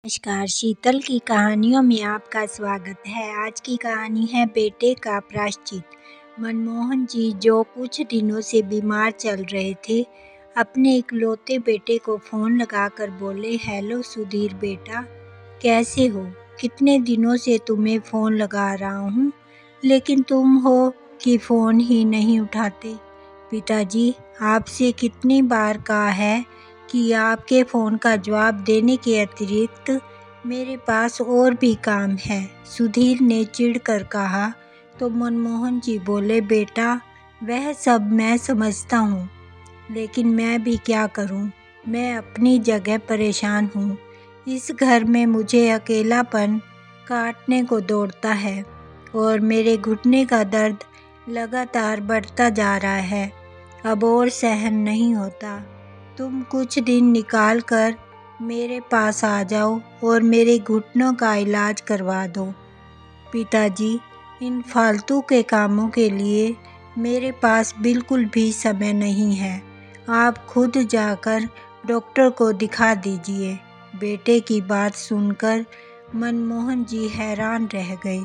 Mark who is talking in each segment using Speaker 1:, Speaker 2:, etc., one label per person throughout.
Speaker 1: नमस्कार, शीतल की कहानियों में आपका स्वागत है। आज की कहानी है बेटे का प्रायश्चित। मनमोहन जी जो कुछ दिनों से बीमार चल रहे थे, अपने इकलौते बेटे को फ़ोन लगाकर बोले, हेलो सुधीर बेटा, कैसे हो? कितने दिनों से तुम्हें फ़ोन लगा रहा हूँ, लेकिन तुम हो कि फ़ोन ही नहीं उठाते। पिताजी, आपसे कितनी बार कहा है कि आपके फ़ोन का जवाब देने के अतिरिक्त मेरे पास और भी काम है, सुधीर ने चिढ़कर कहा। तो मनमोहन जी बोले, बेटा वह सब मैं समझता हूँ, लेकिन मैं भी क्या करूँ, मैं अपनी जगह परेशान हूँ। इस घर में मुझे अकेलापन काटने को दौड़ता है और मेरे घुटने का दर्द लगातार बढ़ता जा रहा है। अब और सहन नहीं होता। तुम कुछ दिन निकाल कर मेरे पास आ जाओ और मेरे घुटनों का इलाज करवा दो। पिताजी, इन फालतू के कामों के लिए मेरे पास बिल्कुल भी समय नहीं है। आप खुद जाकर डॉक्टर को दिखा दीजिए। बेटे की बात सुनकर मनमोहन जी हैरान रह गए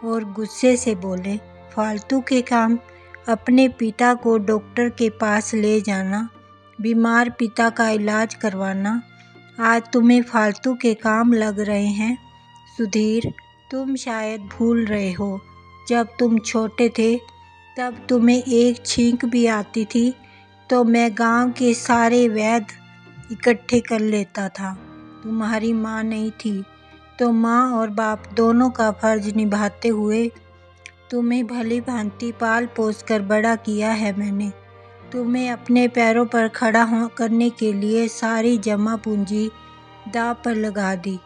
Speaker 1: और गुस्से से बोले, फालतू के काम? अपने पिता को डॉक्टर के पास ले जाना, बीमार पिता का इलाज करवाना, आज तुम्हें फालतू के काम लग रहे हैं? सुधीर, तुम शायद भूल रहे हो, जब तुम छोटे थे तब तुम्हें एक छींक भी आती थी तो मैं गांव के सारे वैद्य इकट्ठे कर लेता था। तुम्हारी माँ नहीं थी तो माँ और बाप दोनों का फर्ज निभाते हुए तुम्हें भली भांति पाल पोस कर बड़ा किया है मैंने। तुम्हें अपने पैरों पर खड़ा करने के लिए सारी जमा पूंजी दांव पर लगा दी।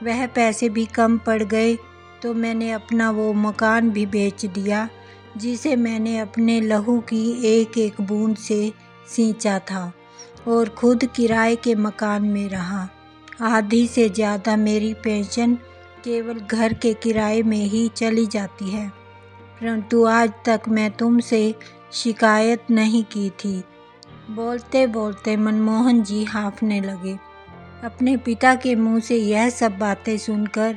Speaker 1: वह पैसे भी कम पड़ गए तो मैंने अपना वो मकान भी बेच दिया जिसे मैंने अपने लहू की एक एक बूंद से सींचा था और खुद किराए के मकान में रहा। आधी से ज़्यादा मेरी पेंशन केवल घर के किराए में ही चली जाती है, परंतु आज तक मैं तुमसे शिकायत नहीं की थी। बोलते बोलते मनमोहन जी हाँफने लगे। अपने पिता के मुंह से यह सब बातें सुनकर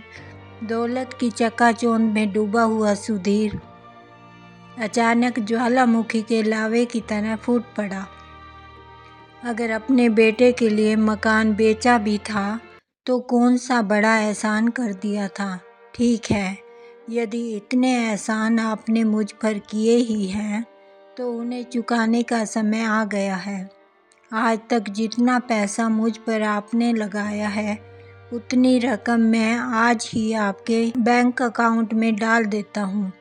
Speaker 1: दौलत की चकाचौंध में डूबा हुआ सुधीर अचानक ज्वालामुखी के लावे की तरह फूट पड़ा। अगर अपने बेटे के लिए मकान बेचा भी था तो कौन सा बड़ा एहसान कर दिया था। ठीक है, यदि इतने एहसान आपने मुझ पर किए ही हैं तो उन्हें चुकाने का समय आ गया है। आज तक जितना पैसा मुझ पर आपने लगाया है उतनी रकम मैं आज ही आपके बैंक अकाउंट में डाल देता हूँ,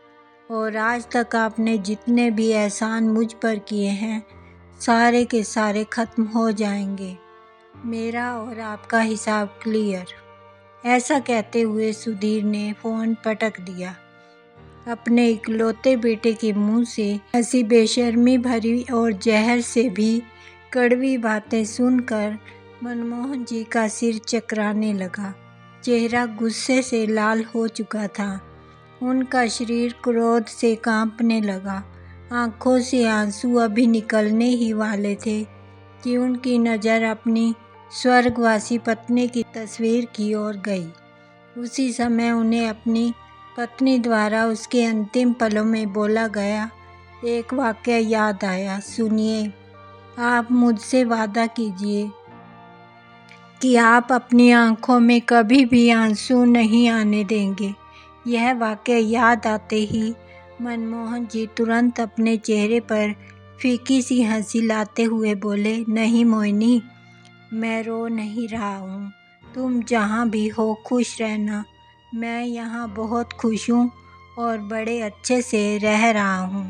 Speaker 1: और आज तक आपने जितने भी एहसान मुझ पर किए हैं सारे के सारे ख़त्म हो जाएंगे। मेरा और आपका हिसाब क्लियर। ऐसा कहते हुए सुधीर ने फ़ोन पटक दिया। अपने इकलौते बेटे के मुंह से ऐसी बेशर्मी भरी और जहर से भी कड़वी बातें सुनकर मनमोहन जी का सिर चकराने लगा। चेहरा गुस्से से लाल हो चुका था। उनका शरीर क्रोध से कांपने लगा। आंखों से आंसू अभी निकलने ही वाले थे कि उनकी नज़र अपनी स्वर्गवासी पत्नी की तस्वीर की ओर गई। उसी समय उन्हें अपनी पत्नी द्वारा उसके अंतिम पलों में बोला गया एक वाक्य याद आया। सुनिए, आप मुझसे वादा कीजिए कि आप अपनी आंखों में कभी भी आंसू नहीं आने देंगे। यह वाक्य याद आते ही मनमोहन जी तुरंत अपने चेहरे पर फीकी सी हंसी लाते हुए बोले, नहीं मोहिनी, मैं रो नहीं रहा हूँ। तुम जहाँ भी हो खुश रहना। मैं यहाँ बहुत खुश हूँ और बड़े अच्छे से रह रहा हूँ।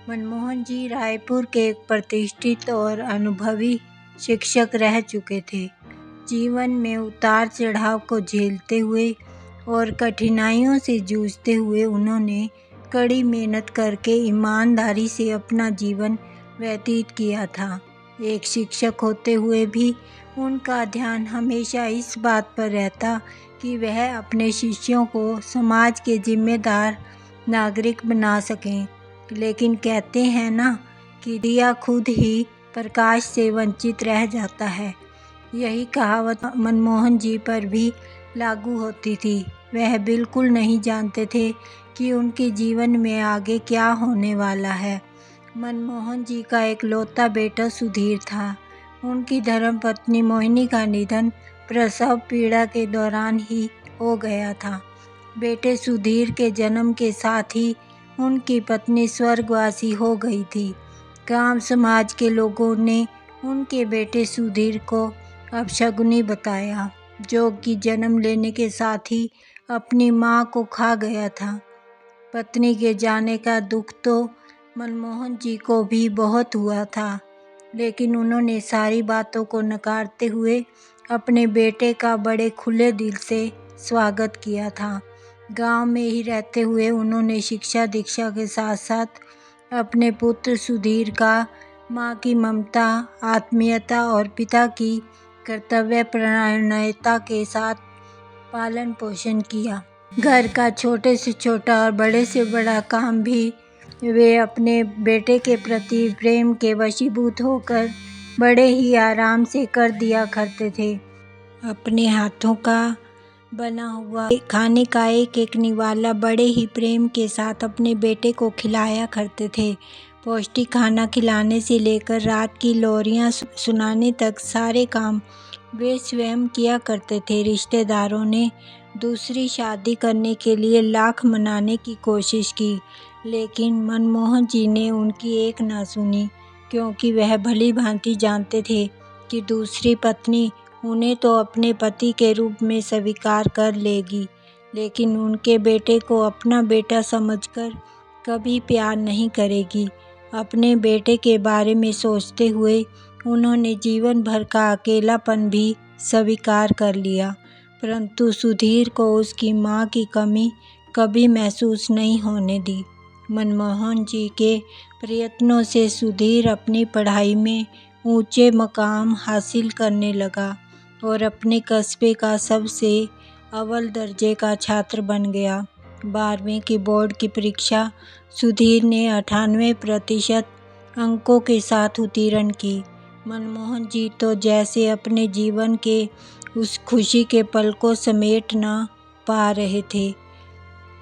Speaker 1: मनमोहन जी रायपुर के एक प्रतिष्ठित और अनुभवी शिक्षक रह चुके थे। जीवन में उतार चढ़ाव को झेलते हुए और कठिनाइयों से जूझते हुए उन्होंने कड़ी मेहनत करके ईमानदारी से अपना जीवन व्यतीत किया था। एक शिक्षक होते हुए भी उनका ध्यान हमेशा इस बात पर रहता कि वह अपने शिष्यों को समाज के जिम्मेदार नागरिक बना सकें। लेकिन कहते हैं ना कि दिया खुद ही प्रकाश से वंचित रह जाता है। यही कहावत मनमोहन जी पर भी लागू होती थी। वह बिल्कुल नहीं जानते थे कि उनके जीवन में आगे क्या होने वाला है। मनमोहन जी का इकलौता बेटा सुधीर था। उनकी धर्मपत्नी मोहिनी का निधन प्रसव पीड़ा के दौरान ही हो गया था। बेटे सुधीर के जन्म के साथ ही उनकी पत्नी स्वर्गवासी हो गई थी। गांव समाज के लोगों ने उनके बेटे सुधीर को अपशगुनी बताया, जो कि जन्म लेने के साथ ही अपनी मां को खा गया था। पत्नी के जाने का दुख तो मनमोहन जी को भी बहुत हुआ था, लेकिन उन्होंने सारी बातों को नकारते हुए अपने बेटे का बड़े खुले दिल से स्वागत किया था। गांव में ही रहते हुए उन्होंने शिक्षा दीक्षा के साथ साथ अपने पुत्र सुधीर का मां की ममता, आत्मीयता और पिता की कर्तव्यपरायणता के साथ पालन पोषण किया। घर का छोटे से छोटा और बड़े से बड़ा काम भी वे अपने बेटे के प्रति प्रेम के वशीभूत होकर बड़े ही आराम से कर दिया करते थे। अपने हाथों का बना हुआ खाने का एक एक निवाला बड़े ही प्रेम के साथ अपने बेटे को खिलाया करते थे। पौष्टिक खाना खिलाने से लेकर रात की लोरियां सुनाने तक सारे काम वे स्वयं किया करते थे। रिश्तेदारों ने दूसरी शादी करने के लिए लाख मनाने की कोशिश की, लेकिन मनमोहन जी ने उनकी एक ना सुनी, क्योंकि वह भली भांति जानते थे कि दूसरी पत्नी उन्हें तो अपने पति के रूप में स्वीकार कर लेगी, लेकिन उनके बेटे को अपना बेटा समझकर कभी प्यार नहीं करेगी। अपने बेटे के बारे में सोचते हुए उन्होंने जीवन भर का अकेलापन भी स्वीकार कर लिया, परंतु सुधीर को उसकी मां की कमी कभी महसूस नहीं होने दी। मनमोहन जी के प्रयत्नों से सुधीर अपनी पढ़ाई में ऊंचे मकाम हासिल करने लगा और अपने कस्बे का सबसे अव्वल दर्जे का छात्र बन गया। 12वीं की बोर्ड की परीक्षा सुधीर ने 98% अंकों के साथ उत्तीर्ण की। मनमोहन जी तो जैसे अपने जीवन के उस खुशी के पल को समेट ना पा रहे थे।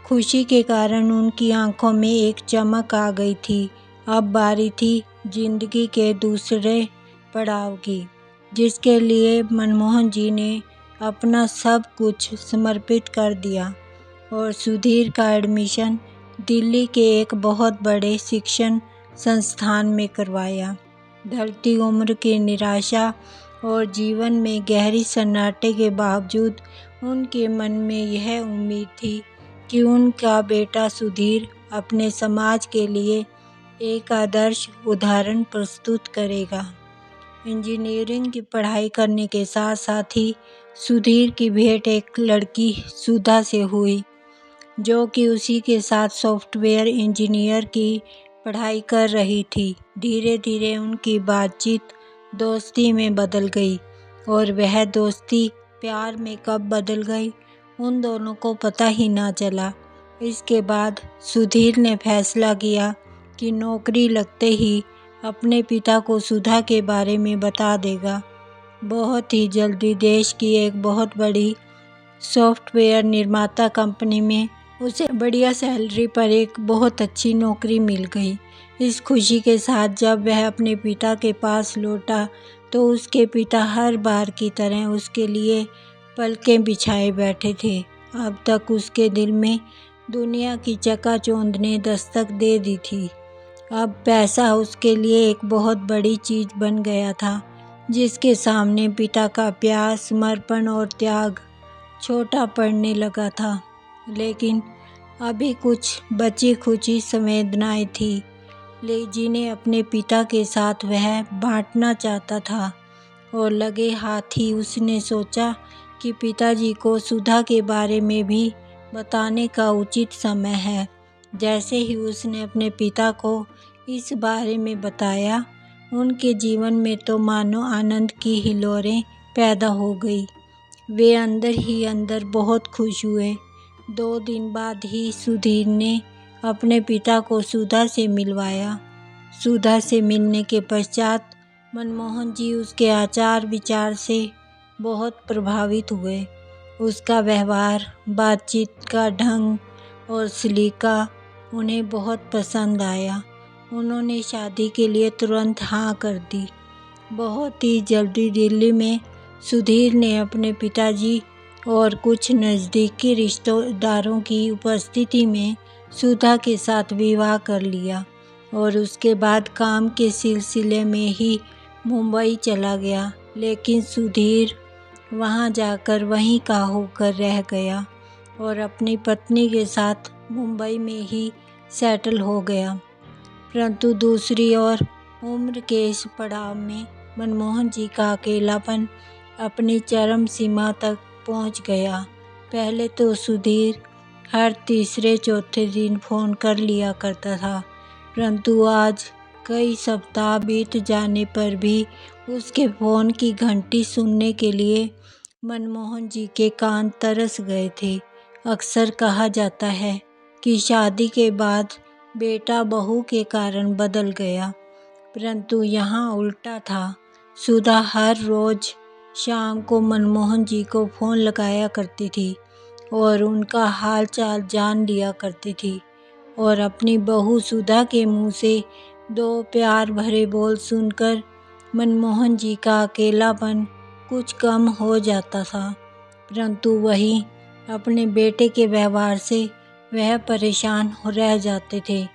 Speaker 1: खुशी के कारण उनकी आंखों में एक चमक आ गई थी। अब बारी थी जिंदगी के दूसरे पड़ाव की, जिसके लिए मनमोहन जी ने अपना सब कुछ समर्पित कर दिया और सुधीर का एडमिशन दिल्ली के एक बहुत बड़े शिक्षण संस्थान में करवाया। ढलती उम्र की निराशा और जीवन में गहरी सन्नाटे के बावजूद उनके मन में यह उम्मीद थी कि उनका बेटा सुधीर अपने समाज के लिए एक आदर्श उदाहरण प्रस्तुत करेगा। इंजीनियरिंग की पढ़ाई करने के साथ साथ ही सुधीर की भेंट एक लड़की सुधा से हुई, जो कि उसी के साथ सॉफ्टवेयर इंजीनियर की पढ़ाई कर रही थी। धीरे धीरे उनकी बातचीत दोस्ती में बदल गई और वह दोस्ती प्यार में कब बदल गई उन दोनों को पता ही ना चला। इसके बाद सुधीर ने फैसला किया कि नौकरी लगते ही अपने पिता को सुधा के बारे में बता देगा। बहुत ही जल्दी देश की एक बहुत बड़ी सॉफ्टवेयर निर्माता कंपनी में उसे बढ़िया सैलरी पर एक बहुत अच्छी नौकरी मिल गई। इस खुशी के साथ जब वह अपने पिता के पास लौटा तो उसके पिता हर बार की तरह उसके लिए पलकें बिछाए बैठे थे। अब तक उसके दिल में दुनिया की चकाचौंध ने दस्तक दे दी थी। अब पैसा उसके लिए एक बहुत बड़ी चीज बन गया था, जिसके सामने पिता का प्यार, समर्पण और त्याग छोटा पड़ने लगा था। लेकिन अभी कुछ बची खुची संवेदनाएं थी, जिन्हें अपने पिता के साथ वह बांटना चाहता था। और लगे हाथ ही उसने सोचा कि पिताजी को सुधा के बारे में भी बताने का उचित समय है। जैसे ही उसने अपने पिता को इस बारे में बताया, उनके जीवन में तो मानो आनंद की हिलोरें पैदा हो गई। वे अंदर ही अंदर बहुत खुश हुए। 2 दिन बाद ही सुधीर ने अपने पिता को सुधा से मिलवाया। सुधा से मिलने के पश्चात मनमोहन जी उसके आचार विचार से बहुत प्रभावित हुए। उसका व्यवहार, बातचीत का ढंग और सलीका उन्हें बहुत पसंद आया। उन्होंने शादी के लिए तुरंत हाँ कर दी। बहुत ही जल्दी दिल्ली में सुधीर ने अपने पिताजी और कुछ नज़दीकी रिश्तेदारों की उपस्थिति में सुधा के साथ विवाह कर लिया और उसके बाद काम के सिलसिले में ही मुंबई चला गया। लेकिन सुधीर वहां जाकर वहीं का होकर रह गया और अपनी पत्नी के साथ मुंबई में ही सेटल हो गया। परंतु दूसरी ओर उम्र के इस पड़ाव में मनमोहन जी का अकेलापन अपनी चरम सीमा तक पहुंच गया। पहले तो सुधीर हर तीसरे चौथे दिन फ़ोन कर लिया करता था, परंतु आज कई सप्ताह बीत जाने पर भी उसके फ़ोन की घंटी सुनने के लिए मनमोहन जी के कान तरस गए थे। अक्सर कहा जाता है कि शादी के बाद बेटा बहू के कारण बदल गया, परंतु यहाँ उल्टा था। सुधा हर रोज़ शाम को मनमोहन जी को फ़ोन लगाया करती थी और उनका हाल चाल जान लिया करती थी और अपनी बहू सुधा के मुंह से दो प्यार भरे बोल सुनकर मनमोहन जी का अकेलापन कुछ कम हो जाता था। परंतु वहीं अपने बेटे के व्यवहार से वह परेशान हो रह जाते थे।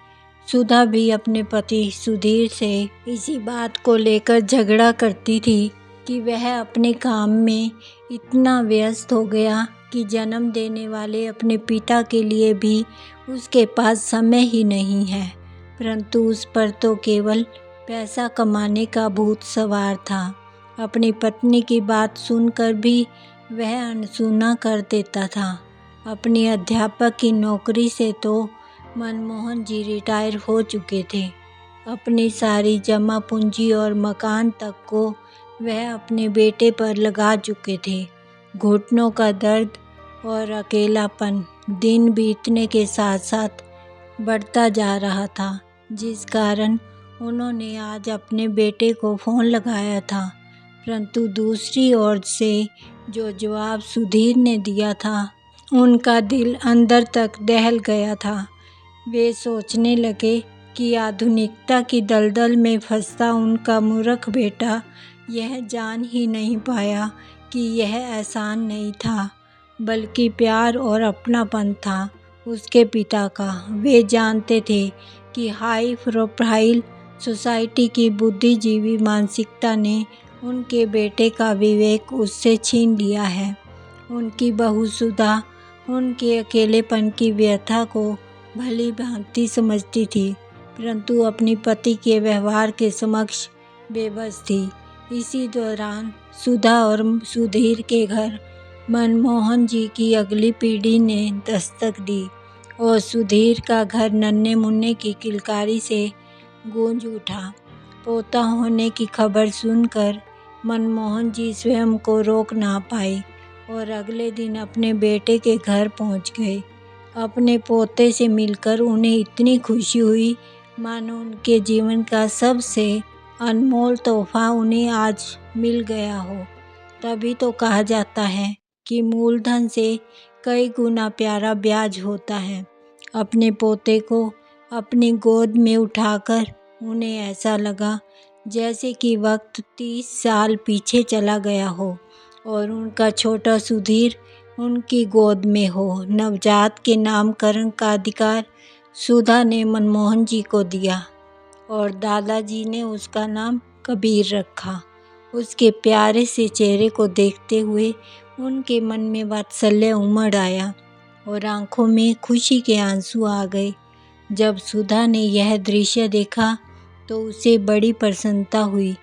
Speaker 1: सुधा भी अपने पति सुधीर से इसी बात को लेकर झगड़ा करती थी कि वह अपने काम में इतना व्यस्त हो गया कि जन्म देने वाले अपने पिता के लिए भी उसके पास समय ही नहीं है, परंतु उस पर तो केवल पैसा कमाने का भूत सवार था। अपनी पत्नी की बात सुनकर भी वह अनसुना कर देता था। अपनी अध्यापक की नौकरी से तो मनमोहन जी रिटायर हो चुके थे। अपनी सारी जमा पूंजी और मकान तक को वह अपने बेटे पर लगा चुके थे। घुटनों का दर्द और अकेलापन दिन बीतने के साथ साथ बढ़ता जा रहा था, जिस कारण उन्होंने आज अपने बेटे को फ़ोन लगाया था। परंतु दूसरी ओर से जो जवाब सुधीर ने दिया था, उनका दिल अंदर तक दहल गया था। वे सोचने लगे कि आधुनिकता की दलदल में फंसता उनका मूर्ख बेटा यह जान ही नहीं पाया कि यह एहसान नहीं था, बल्कि प्यार और अपनापन था उसके पिता का। वे जानते थे कि हाई प्रोफाइल सोसाइटी की बुद्धिजीवी मानसिकता ने उनके बेटे का विवेक उससे छीन लिया है। उनकी बहू सुधा उनके अकेलेपन की व्यथा को भली भांति समझती थी, परंतु अपनी पति के व्यवहार के समक्ष बेबस थी। इसी दौरान सुधा और सुधीर के घर मनमोहन जी की अगली पीढ़ी ने दस्तक दी और सुधीर का घर नन्हे मुन्ने की किलकारी से गूंज उठा। पोता होने की खबर सुनकर मनमोहन जी स्वयं को रोक ना पाए और अगले दिन अपने बेटे के घर पहुंच गए। अपने पोते से मिलकर उन्हें इतनी खुशी हुई मानो उनके जीवन का सबसे अनमोल तोहफा उन्हें आज मिल गया हो। तभी तो कहा जाता है कि मूलधन से कई गुना प्यारा ब्याज होता है। अपने पोते को अपनी गोद में उठाकर उन्हें ऐसा लगा जैसे कि वक्त 30 साल पीछे चला गया हो और उनका छोटा सुधीर उनकी गोद में हो। नवजात के नामकरण का अधिकार सुधा ने मनमोहन जी को दिया और दादाजी ने उसका नाम कबीर रखा। उसके प्यारे से चेहरे को देखते हुए उनके मन में वात्सल्य उमड़ आया और आंखों में खुशी के आंसू आ गए। जब सुधा ने यह दृश्य देखा तो उसे बड़ी प्रसन्नता हुई,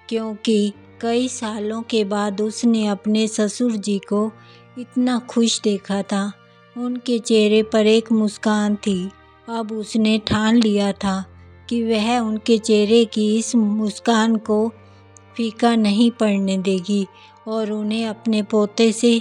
Speaker 1: क्योंकि कई सालों के बाद उसने अपने ससुर जी को इतना खुश देखा था। उनके चेहरे पर एक मुस्कान थी। अब उसने ठान लिया था कि वह उनके चेहरे की इस मुस्कान को फीका नहीं पड़ने देगी और उन्हें अपने पोते से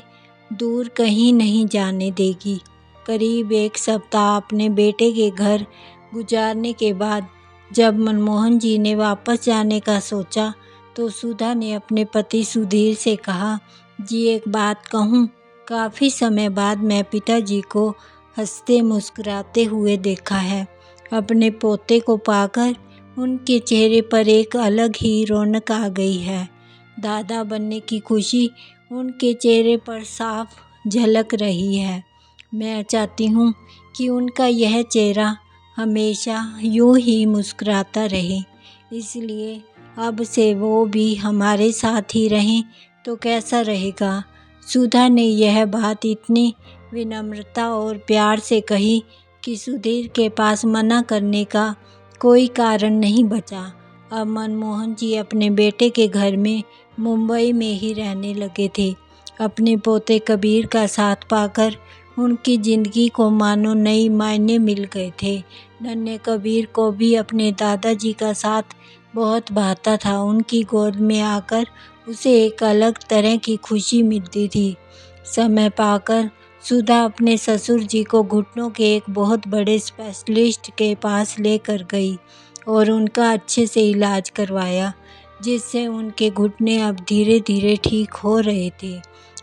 Speaker 1: दूर कहीं नहीं जाने देगी। करीब एक सप्ताह अपने बेटे के घर गुजारने के बाद जब मनमोहन जी ने वापस जाने का सोचा तो सुधा ने अपने पति सुधीर से कहा जी एक बात कहूँ, काफ़ी समय बाद मैं पिताजी को हंसते मुस्कुराते हुए देखा है। अपने पोते को पाकर उनके चेहरे पर एक अलग ही रौनक आ गई है। दादा बनने की खुशी उनके चेहरे पर साफ झलक रही है। मैं चाहती हूँ कि उनका यह चेहरा हमेशा यूं ही मुस्कुराता रहे। इसलिए अब से वो भी हमारे साथ ही रहें तो कैसा रहेगा। सुधा ने यह बात इतनी विनम्रता और प्यार से कही कि सुधीर के पास मना करने का कोई कारण नहीं बचा। अब मनमोहन जी अपने बेटे के घर में मुंबई में ही रहने लगे थे। अपने पोते कबीर का साथ पाकर उनकी ज़िंदगी को मानो नई मायने मिल गए थे। नन्हे कबीर को भी अपने दादाजी का साथ बहुत भाता था। उनकी गोद में आकर उसे एक अलग तरह की खुशी मिलती थी। समय पाकर सुधा अपने ससुर जी को घुटनों के एक बहुत बड़े स्पेशलिस्ट के पास लेकर गई और उनका अच्छे से इलाज करवाया, जिससे उनके घुटने अब धीरे धीरे ठीक हो रहे थे।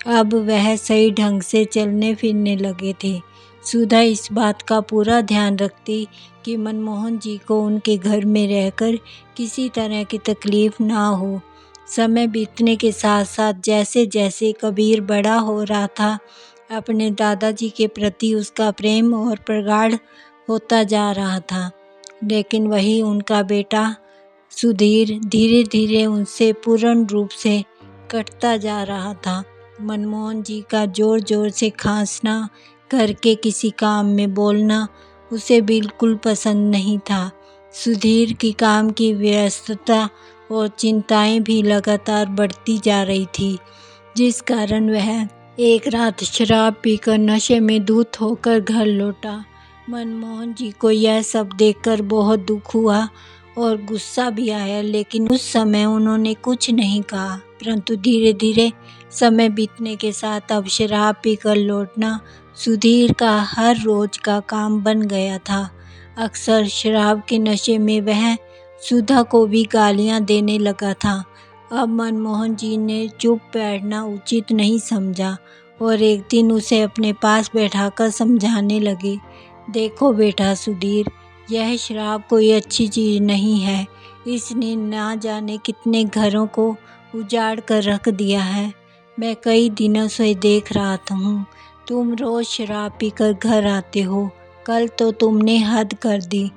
Speaker 1: अब वह सही ढंग से चलने फिरने लगे थे। सुधा इस बात का पूरा ध्यान रखती कि मनमोहन जी को उनके घर में रहकर किसी तरह की तकलीफ ना हो। समय बीतने के साथ साथ जैसे जैसे कबीर बड़ा हो रहा था, अपने दादाजी के प्रति उसका प्रेम और प्रगाढ़ होता जा रहा था। लेकिन वही उनका बेटा सुधीर धीरे धीरे उनसे पूर्ण रूप से कटता जा रहा था। मनमोहन जी का जोर जोर से खांसना, घर के किसी काम में बोलना उसे बिल्कुल पसंद नहीं था। सुधीर की काम की व्यस्तता और चिंताएं भी लगातार बढ़ती जा रही थी, जिस कारण वह एक रात शराब पीकर नशे में धुत होकर घर लौटा। मनमोहन जी को यह सब देखकर बहुत दुख हुआ और गुस्सा भी आया, लेकिन उस समय उन्होंने कुछ नहीं कहा। परंतु धीरे धीरे समय बीतने के साथ अब शराब पीकर लौटना सुधीर का हर रोज का काम बन गया था। अक्सर शराब के नशे में वह सुधा को भी गालियां देने लगा था। अब मनमोहन जी ने चुप बैठना उचित नहीं समझा और एक दिन उसे अपने पास बैठाकर समझाने लगे, देखो बेटा सुधीर, यह शराब कोई अच्छी चीज़ नहीं है। इसने ना जाने कितने घरों को उजाड़ कर रख दिया है। मैं कई दिनों से देख रहा हूँ, तुम रोज़ शराब पीकर घर आते हो। कल तो तुमने हद कर दी,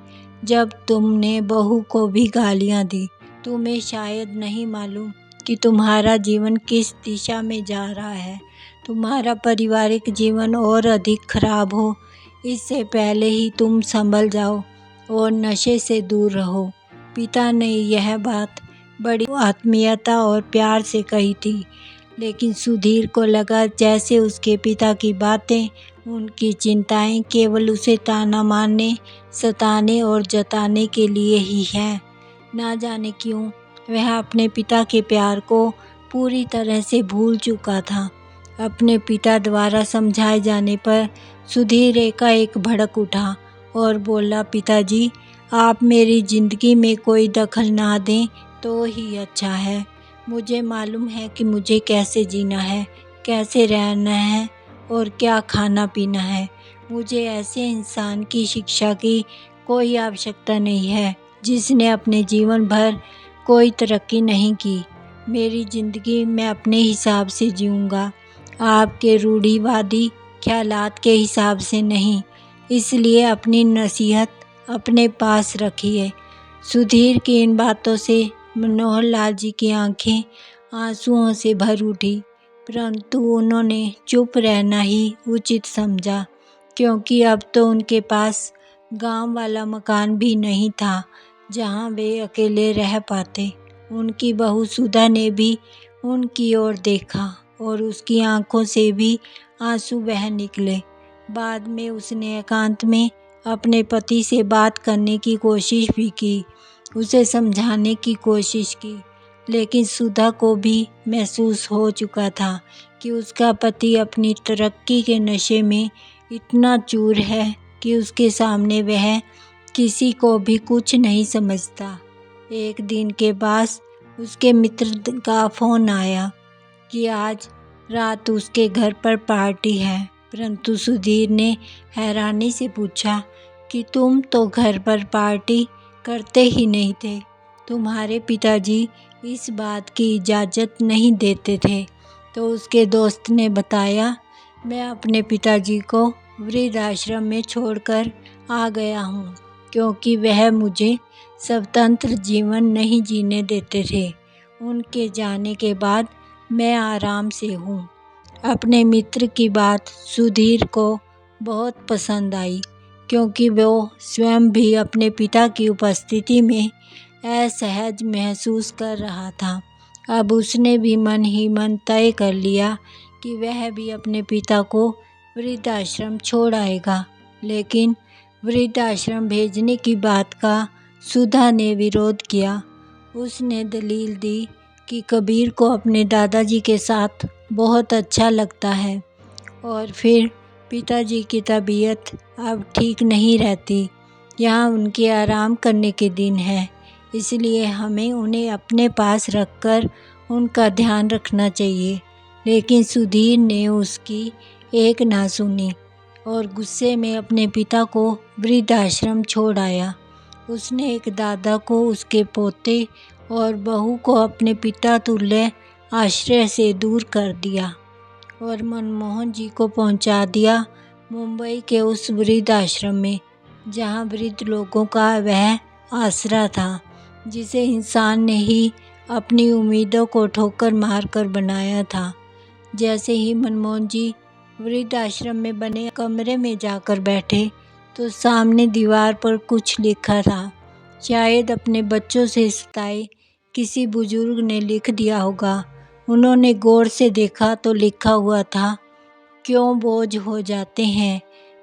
Speaker 1: जब तुमने बहू को भी गालियाँ दी। तुम्हें शायद नहीं मालूम कि तुम्हारा जीवन किस दिशा में जा रहा है। तुम्हारा पारिवारिक जीवन और अधिक खराब हो, इससे पहले ही तुम संभल जाओ और नशे से दूर रहो। पिता ने यह बात बड़ी आत्मीयता और प्यार से कही थी, लेकिन सुधीर को लगा जैसे उसके पिता की बातें, उनकी चिंताएं केवल उसे ताना मारने, सताने और जताने के लिए ही है। ना जाने क्यों वह अपने पिता के प्यार को पूरी तरह से भूल चुका था। अपने पिता द्वारा समझाए जाने पर सुधीर एकाएक भड़क उठा और बोला, पिताजी, आप मेरी ज़िंदगी में कोई दखल ना दें तो ही अच्छा है। मुझे मालूम है कि मुझे कैसे जीना है, कैसे रहना है और क्या खाना पीना है। मुझे ऐसे इंसान की शिक्षा की कोई आवश्यकता नहीं है जिसने अपने जीवन भर कोई तरक्की नहीं की। मेरी ज़िंदगी मैं अपने हिसाब से जीऊँगा, आपके रूढ़िवादी ख्यालात के हिसाब से नहीं। इसलिए अपनी नसीहत अपने पास रखिए। सुधीर की इन बातों से मनोहर लाल जी की आंखें आंसुओं से भर उठी, परंतु उन्होंने चुप रहना ही उचित समझा, क्योंकि अब तो उनके पास गांव वाला मकान भी नहीं था जहां वे अकेले रह पाते। उनकी बहू सुधा ने भी उनकी ओर देखा और उसकी आंखों से भी आंसू बह निकले। बाद में उसने एकांत में अपने पति से बात करने की कोशिश भी की, उसे समझाने की कोशिश की, लेकिन सुधा को भी महसूस हो चुका था कि उसका पति अपनी तरक्की के नशे में इतना चूर है कि उसके सामने वह किसी को भी कुछ नहीं समझता। एक दिन के बाद उसके मित्र का फ़ोन आया कि आज रात उसके घर पर पार्टी है। परंतु सुधीर ने हैरानी से पूछा कि तुम तो घर पर पार्टी करते ही नहीं थे। तुम्हारे पिताजी इस बात की इजाज़त नहीं देते थे। तो उसके दोस्त ने बताया, मैं अपने पिताजी को वृद्धाश्रम में छोड़कर आ गया हूँ, क्योंकि वह मुझे स्वतंत्र जीवन नहीं जीने देते थे। उनके जाने के बाद मैं आराम से हूँ। अपने मित्र की बात सुधीर को बहुत पसंद आई, क्योंकि वो स्वयं भी अपने पिता की उपस्थिति में असहज महसूस कर रहा था। अब उसने भी मन ही मन तय कर लिया कि वह भी अपने पिता को वृद्धाश्रम छोड़ आएगा। लेकिन वृद्धाश्रम भेजने की बात का सुधा ने विरोध किया। उसने दलील दी कि कबीर को अपने दादाजी के साथ बहुत अच्छा लगता है, और फिर पिताजी की तबीयत अब ठीक नहीं रहती। यहाँ उनके आराम करने के दिन है, इसलिए हमें उन्हें अपने पास रखकर उनका ध्यान रखना चाहिए। लेकिन सुधीर ने उसकी एक ना सुनी और गुस्से में अपने पिता को वृद्धाश्रम छोड़ आया। उसने एक दादा को उसके पोते और बहू को अपने पिता तुल्य आश्रय से दूर कर दिया और मनमोहन जी को पहुंचा दिया मुंबई के उस वृद्धाश्रम में, जहां वृद्ध लोगों का वह आसरा था, जिसे इंसान ने ही अपनी उम्मीदों को ठोकर मारकर बनाया था। जैसे ही मनमोहन जी वृद्धाश्रम में बने कमरे में जाकर बैठे, तो सामने दीवार पर कुछ लिखा था। शायद अपने बच्चों से सताए किसी बुजुर्ग ने लिख दिया होगा। उन्होंने गौर से देखा तो लिखा हुआ था, क्यों बोझ हो जाते हैं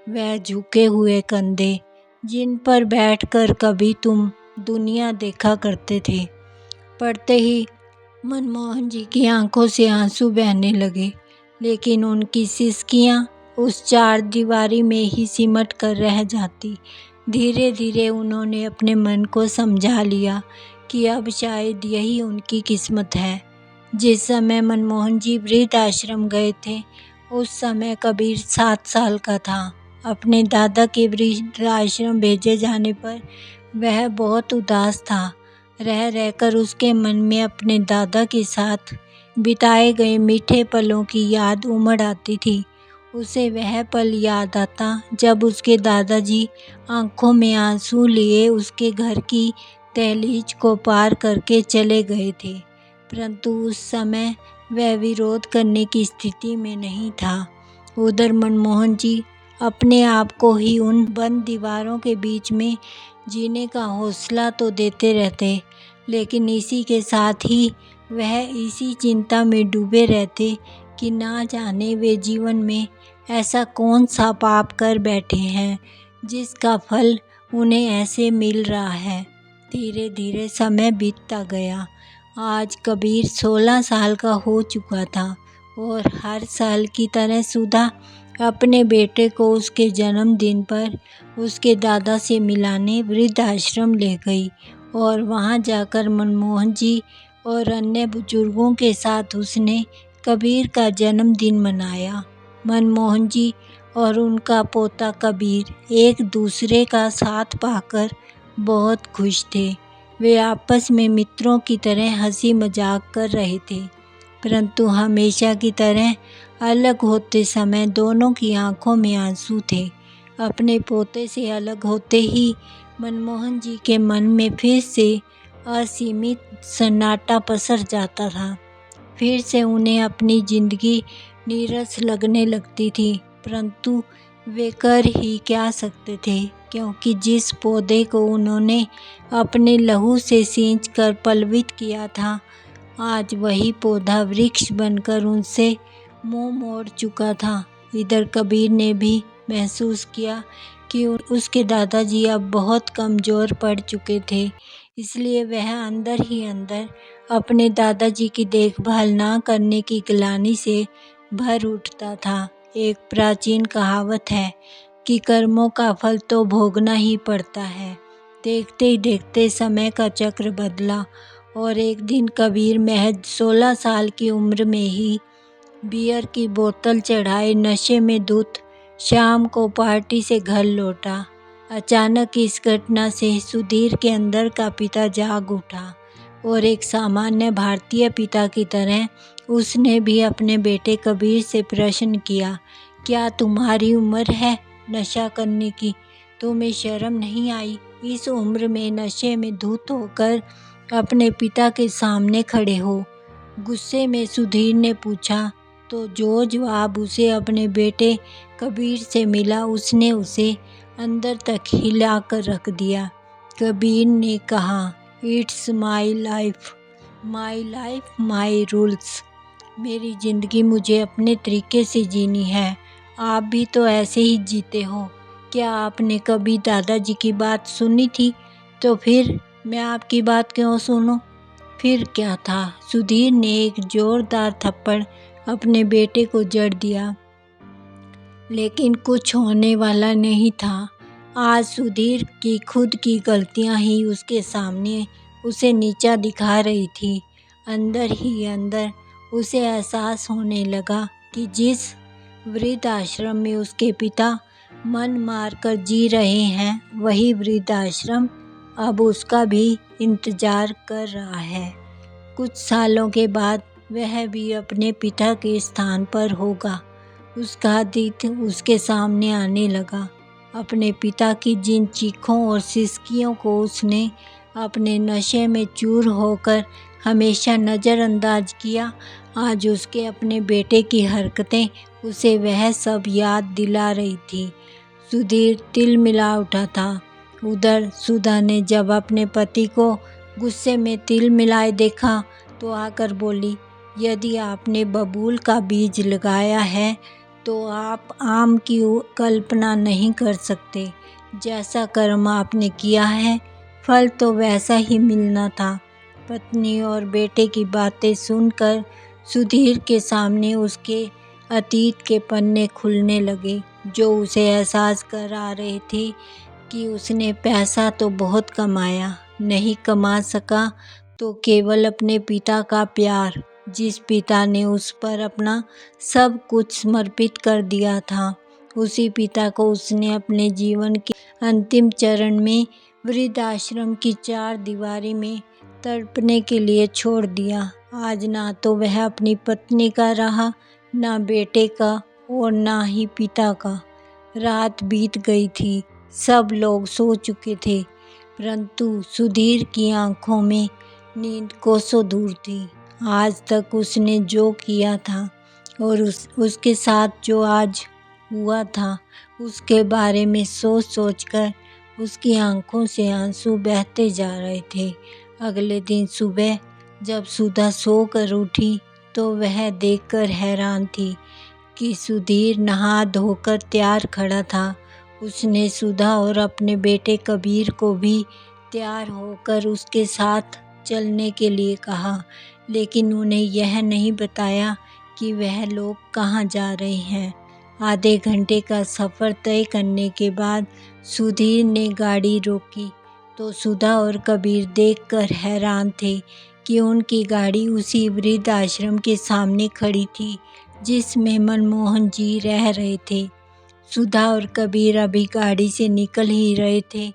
Speaker 1: वह झुके हुए कंधे, जिन पर बैठकर कभी तुम दुनिया देखा करते थे। पढ़ते ही मनमोहन जी की आंखों से आंसू बहने लगे, लेकिन उनकी सिसकियां उस चार दीवारी में ही सिमट कर रह जाती। धीरे धीरे उन्होंने अपने मन को समझा लिया कि अब शायद यही उनकी किस्मत है। जिस समय मनमोहन जी वृद्धाश्रम गए थे, उस समय कबीर 7 साल का था। अपने दादा के वृद्धाश्रम भेजे जाने पर वह बहुत उदास था। रह रहकर उसके मन में अपने दादा के साथ बिताए गए मीठे पलों की याद उमड़ आती थी। उसे वह पल याद आता जब उसके दादाजी आंखों में आंसू लिए उसके घर की दहलीज को पार करके चले गए थे। परंतु उस समय वह विरोध करने की स्थिति में नहीं था। उधर मनमोहन जी अपने आप को ही उन बंद दीवारों के बीच में जीने का हौसला तो देते रहते, लेकिन इसी के साथ ही वह इसी चिंता में डूबे रहते कि ना जाने वे जीवन में ऐसा कौन सा पाप कर बैठे हैं जिसका फल उन्हें ऐसे मिल रहा है। धीरे धीरे समय बीतता गया। आज कबीर 16 साल का हो चुका था और हर साल की तरह सुधा अपने बेटे को उसके जन्मदिन पर उसके दादा से मिलाने वृद्धाश्रम ले गई और वहां जाकर मनमोहन जी और अन्य बुजुर्गों के साथ उसने कबीर का जन्मदिन मनाया। मनमोहन जी और उनका पोता कबीर एक दूसरे का साथ पाकर बहुत खुश थे। वे आपस में मित्रों की तरह हंसी मजाक कर रहे थे, परंतु हमेशा की तरह अलग होते समय दोनों की आंखों में आंसू थे। अपने पोते से अलग होते ही मनमोहन जी के मन में फिर से असीमित सन्नाटा पसर जाता था। फिर से उन्हें अपनी जिंदगी नीरस लगने लगती थी, परंतु वे कर ही क्या सकते थे, क्योंकि जिस पौधे को उन्होंने अपने लहू से सींचकर पल्लवित किया था, आज वही पौधा वृक्ष बनकर उनसे मुंह मोड़ चुका था। इधर कबीर ने भी महसूस किया कि उसके दादाजी अब बहुत कमज़ोर पड़ चुके थे, इसलिए वह अंदर ही अंदर अपने दादाजी की देखभाल ना करने की ग्लानि से भर उठता था। एक प्राचीन कहावत है कि कर्मों का फल तो भोगना ही पड़ता है। देखते ही देखते समय का चक्र बदला और एक दिन कबीर महज 16 साल की उम्र में ही बियर की बोतल चढ़ाए, नशे में धुत शाम को पार्टी से घर लौटा। अचानक इस घटना से सुधीर के अंदर का पिता जाग उठा और एक सामान्य भारतीय पिता की तरह उसने भी अपने बेटे कबीर से प्रश्न किया, क्या तुम्हारी उम्र है नशा करने की? तुम्हें शर्म नहीं आई इस उम्र में नशे में धुत होकर अपने पिता के सामने खड़े हो? गुस्से में सुधीर ने पूछा। तो जो जवाब उसे अपने बेटे कबीर से मिला उसने उसे अंदर तक हिला कर रख दिया। कबीर ने कहा, it's my life my rules. मेरी ज़िंदगी मुझे अपने तरीके से जीनी है। आप भी तो ऐसे ही जीते हो। क्या आपने कभी दादाजी की बात सुनी थी? तो फिर मैं आपकी बात क्यों सुनूं? फिर क्या था? सुधीर ने एक जोरदार थप्पड़ अपने बेटे को जड़ दिया, लेकिन कुछ होने वाला नहीं था। आज सुधीर की खुद की गलतियां ही उसके सामने उसे नीचा दिखा रही थी। अंदर ही अंदर उसे एहसास होने लगा कि जिस वृद्धाश्रम में उसके पिता मन मारकर जी रहे हैं, वही वृद्धाश्रम अब उसका भी इंतजार कर रहा है। कुछ सालों के बाद वह भी अपने पिता के स्थान पर होगा। उसका अतीत उसके सामने आने लगा। अपने पिता की जिन चीखों और सिसकियों को उसने अपने नशे में चूर होकर हमेशा नज़रअंदाज किया, आज उसके अपने बेटे की हरकतें उसे वह सब याद दिला रही थी। सुधीर तिलमिला उठा था। उधर सुधा ने जब अपने पति को गुस्से में तिल मिलाए देखा तो आकर बोली, यदि आपने बबूल का बीज लगाया है तो आप आम की कल्पना नहीं कर सकते। जैसा कर्म आपने किया है, फल तो वैसा ही मिलना था। पत्नी और बेटे की बातें सुनकर सुधीर के सामने उसके अतीत के पन्ने खुलने लगे, जो उसे एहसास करा रहे थे कि उसने पैसा तो बहुत कमाया, नहीं कमा सका तो केवल अपने पिता का प्यार, जिस पिता ने उस पर अपना सब कुछ समर्पित कर दिया था। उसी पिता को उसने अपने जीवन के अंतिम चरण में वृद्धाश्रम की चार दीवारी में तड़पने के लिए छोड़ दिया। आज ना तो वह अपनी पत्नी का रहा, ना बेटे का और ना ही पिता का। रात बीत गई थी, सब लोग सो चुके थे, परंतु सुधीर की आंखों में नींद कोसों दूर थी। आज तक उसने जो किया था और उसके साथ जो आज हुआ था, उसके बारे में सोच सोचकर उसकी आंखों से आंसू बहते जा रहे थे। अगले दिन सुबह जब सुधा सोकर उठी तो वह देखकर हैरान थी कि सुधीर नहा धोकर तैयार खड़ा था। उसने सुधा और अपने बेटे कबीर को भी तैयार होकर उसके साथ चलने के लिए कहा, लेकिन उन्हें यह नहीं बताया कि वह लोग कहाँ जा रहे हैं। आधे घंटे का सफ़र तय करने के बाद सुधीर ने गाड़ी रोकी तो सुधा और कबीर देखकर हैरान थे कि उनकी गाड़ी उसी वृद्ध आश्रम के सामने खड़ी थी जिसमें मनमोहन जी रह रहे थे। सुधा और कबीर अभी गाड़ी से निकल ही रहे थे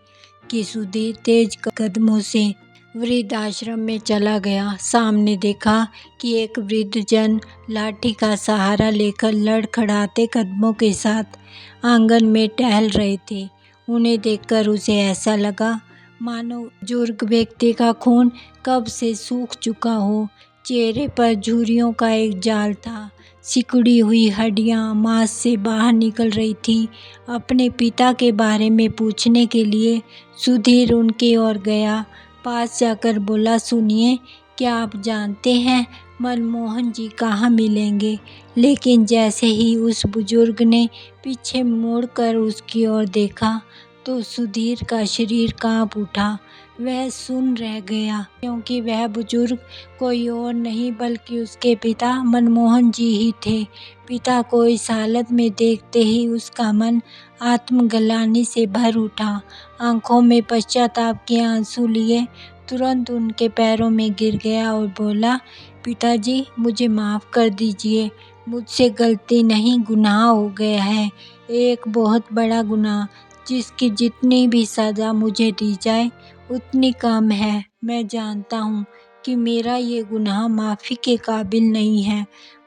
Speaker 1: कि सुधीर तेज कदमों से वृद्धाश्रम में चला गया। सामने देखा कि एक वृद्धजन लाठी का सहारा लेकर लड़खड़ाते कदमों के साथ आंगन में टहल रहे थे। उन्हें देखकर उसे ऐसा लगा मानो बुजुर्ग व्यक्ति का खून कब से सूख चुका हो। चेहरे पर झुर्रियों का एक जाल था, सिकुड़ी हुई हड्डियां मांस से बाहर निकल रही थी। अपने पिता के बारे में पूछने के लिए सुधीर उनकी ओर गया। पास जाकर बोला, सुनिए, क्या आप जानते हैं मनमोहन जी कहाँ मिलेंगे? लेकिन जैसे ही उस बुजुर्ग ने पीछे मुड़कर उसकी ओर देखा तो सुधीर का शरीर कांप उठा। वह सुन रह गया, क्योंकि वह बुजुर्ग कोई और नहीं बल्कि उसके पिता मनमोहन जी ही थे। पिता को इस हालत में देखते ही उसका मन आत्मग्लानि से भर उठा। आंखों में पश्चाताप के आंसू लिए तुरंत उनके पैरों में गिर गया और बोला, पिताजी, मुझे माफ़ कर दीजिए। मुझसे गलती नहीं, गुनाह हो गया है, एक बहुत बड़ा गुनाह, जिसकी जितनी भी सज़ा मुझे दी जाए उतनी कम है। मैं जानता हूँ कि मेरा ये गुनाह माफ़ी के काबिल नहीं है,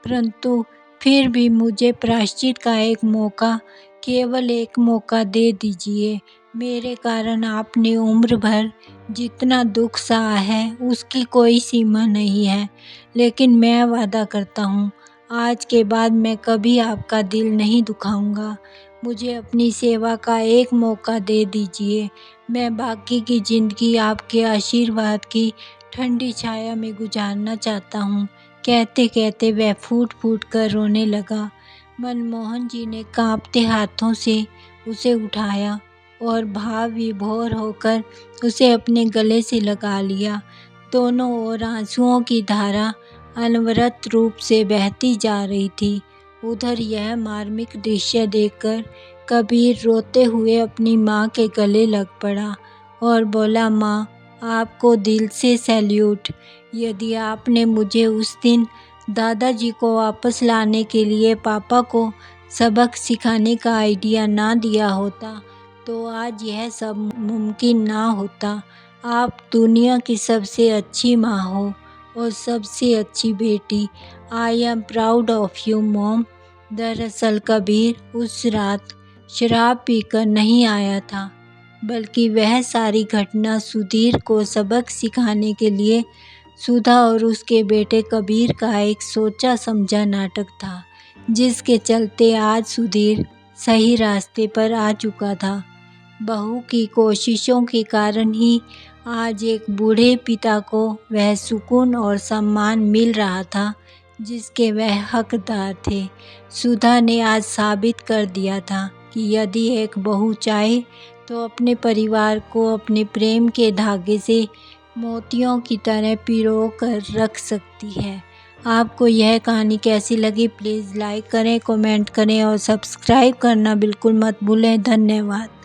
Speaker 1: परंतु फिर भी मुझे प्रायश्चित का एक मौका, केवल एक मौका दे दीजिए। मेरे कारण आपने उम्र भर जितना दुख सहा है उसकी कोई सीमा नहीं है, लेकिन मैं वादा करता हूँ आज के बाद मैं कभी आपका दिल नहीं दुखाऊंगा। मुझे अपनी सेवा का एक मौका दे दीजिए। मैं बाकी की ज़िंदगी आपके आशीर्वाद की ठंडी छाया में गुजारना चाहता हूँ। कहते कहते वह फूट फूट कर रोने लगा। मनमोहन जी ने कांपते हाथों से उसे उठाया और भाव विभोर होकर उसे अपने गले से लगा लिया। दोनों ओर आंसुओं की धारा अनवरत रूप से बहती जा रही थी। उधर यह मार्मिक दृश्य देखकर कबीर रोते हुए अपनी माँ के गले लग पड़ा और बोला, माँ, आपको दिल से सैल्यूट। यदि आपने मुझे उस दिन दादाजी को वापस लाने के लिए पापा को सबक सिखाने का आइडिया ना दिया होता तो आज यह सब मुमकिन ना होता। आप दुनिया की सबसे अच्छी माँ हो और सबसे अच्छी बेटी। I am proud of you mom. दरअसल कबीर उस रात शराब पीकर नहीं आया था, बल्कि वह सारी घटना सुधीर को सबक सिखाने के लिए सुधा और उसके बेटे कबीर का एक सोचा समझा नाटक था, जिसके चलते आज सुधीर सही रास्ते पर आ चुका था। बहू की कोशिशों के कारण ही आज एक बूढ़े पिता को वह सुकून और सम्मान मिल रहा था जिसके वह हकदार थे। सुधा ने आज साबित कर दिया था कि यदि एक बहू चाहे तो अपने परिवार को अपने प्रेम के धागे से मोतियों की तरह पिरो कर रख सकती है। आपको यह कहानी कैसी लगी प्लीज़ लाइक करें, कमेंट करें और सब्सक्राइब करना बिल्कुल मत भूलें। धन्यवाद।